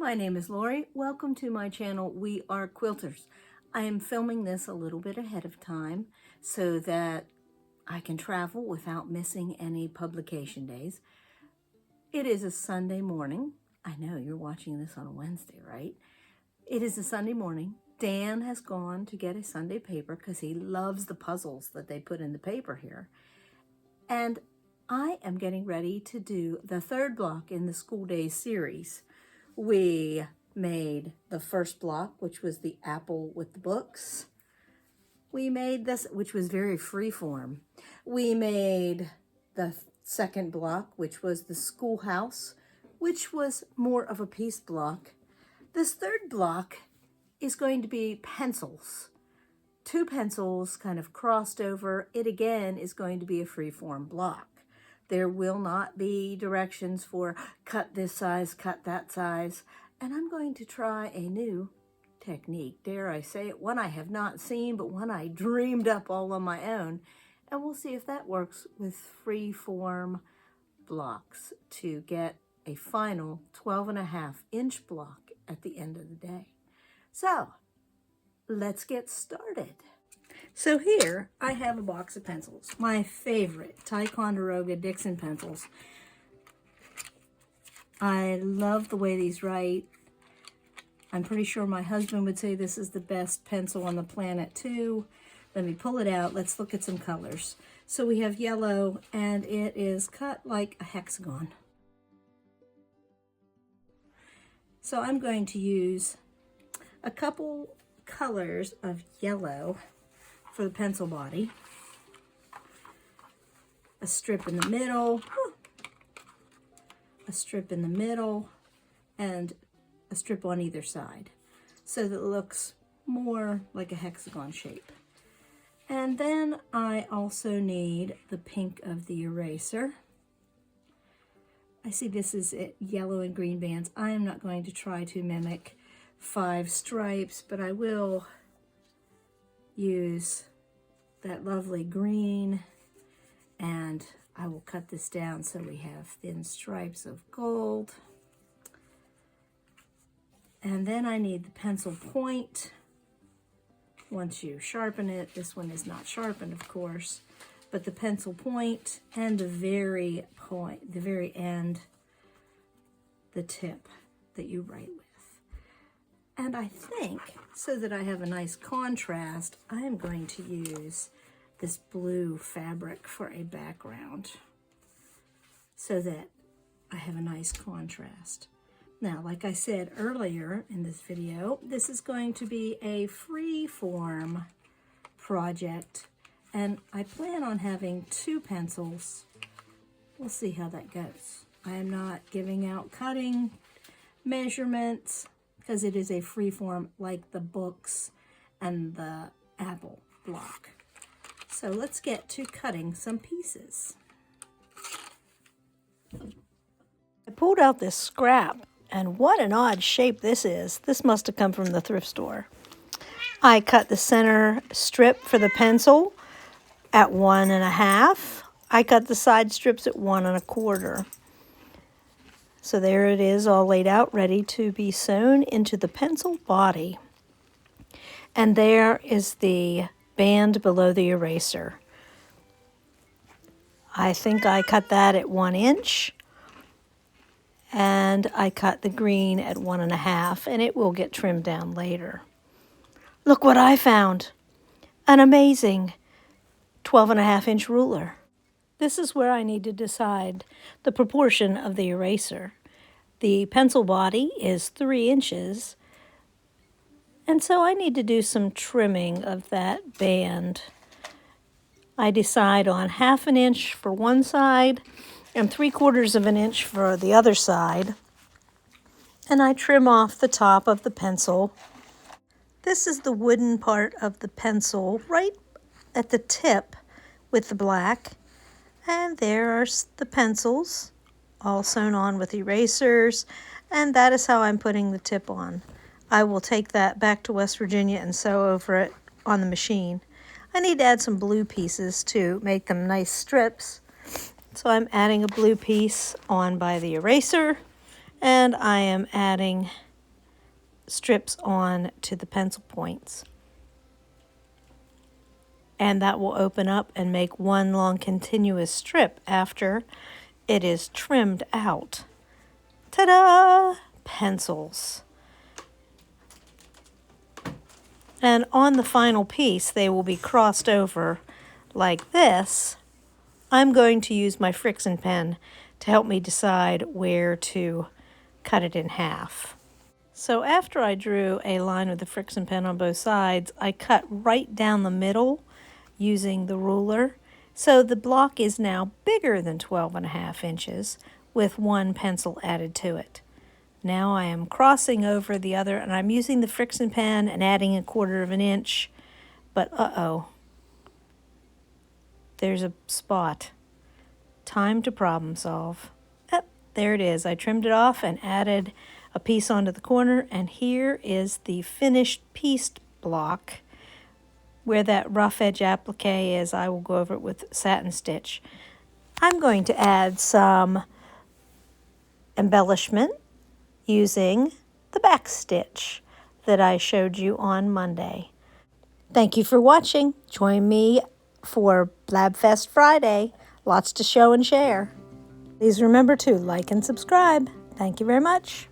My name is Lorrie. Welcome to my channel, We Are Quilters. I am filming this a little bit ahead of time so that I can travel without missing any publication days. It is a Sunday morning. I know you're watching this on a Wednesday, right? It is a Sunday morning. Dan has gone to get a Sunday paper because he loves the puzzles that they put in the paper here. And I am getting ready to do the third block in the School Days series. We made the first block, which was the apple with the books. We made this, which was very freeform. We made the second block, which was the schoolhouse, which was more of a piece block. This third block is going to be pencils. Two pencils kind of crossed over. It again is going to be a freeform block. There will not be directions for cut this size, cut that size. And I'm going to try a new technique, dare I say it, one I have not seen, but one I dreamed up all on my own. And we'll see if that works with freeform blocks to get a final 12.5-inch block at the end of the day. So let's get started. So here I have a box of pencils, my favorite Ticonderoga Dixon pencils. I love the way these write. I'm pretty sure my husband would say this is the best pencil on the planet too. Let me pull it out. Let's look at some colors. So we have yellow, and it is cut like a hexagon. So I'm going to use a couple colors of yellow for the pencil body, a strip in the middle, a strip in the middle, and a strip on either side, so that it looks more like a hexagon shape. And then I also need the pink of the eraser. I see this is yellow and green bands. I am not going to try to mimic 5 stripes, but I will use that lovely green, and I will cut this down so we have thin stripes of gold. And then I need the pencil point. Once you sharpen it, this one is not sharpened, of course, but the pencil point and the very point, the very end, the tip that you write with. And I think, so that I have a nice contrast, I am going to use this blue fabric for a background so that I have a nice contrast. Now, like I said earlier in this video, this is going to be a freeform project, and I plan on having 2 pencils. We'll see how that goes. I am not giving out cutting measurements, because it is a freeform like the books and the apple block. So let's get to cutting some pieces. I pulled out this scrap, and what an odd shape this is. This must have come from the thrift store. I cut the center strip for the pencil at 1.5. I cut the side strips at 1.25. So there it is, all laid out, ready to be sewn into the pencil body. And there is the band below the eraser. I think I cut that at 1 inch. And I cut the green at 1.5, and it will get trimmed down later. Look what I found. An amazing 12.5-inch ruler. This is where I need to decide the proportion of the eraser. The pencil body is 3 inches, and so I need to do some trimming of that band. I decide on 1/2 inch for one side and 3/4 inch for the other side, and I trim off the top of the pencil. This is the wooden part of the pencil right at the tip with the black. And there are the pencils, all sewn on with erasers, and that is how I'm putting the tip on. I will take that back to West Virginia and sew over it on the machine. I need to add some blue pieces to make them nice strips. So I'm adding a blue piece on by the eraser, and I am adding strips on to the pencil points. And that will open up and make one long continuous strip after it is trimmed out. Ta-da! Pencils. And on the final piece, they will be crossed over like this. I'm going to use my Friction pen to help me decide where to cut it in half. So after I drew a line with the Friction pen on both sides, I cut right down the middle using the ruler. So the block is now bigger than 12.5 inches with one pencil added to it. Now I am crossing over the other, and I'm using the Friction pen and adding 1/4 inch, but there's a spot. Time to problem solve. There it is. I trimmed it off and added a piece onto the corner, and here is the finished pieced block. Where that rough edge applique is, I will go over it with satin stitch. I'm going to add some embellishment using the back stitch that I showed you on Monday. Thank you for watching. Join me for Blabfest Friday. Lots to show and share. Please remember to like and subscribe. Thank you very much.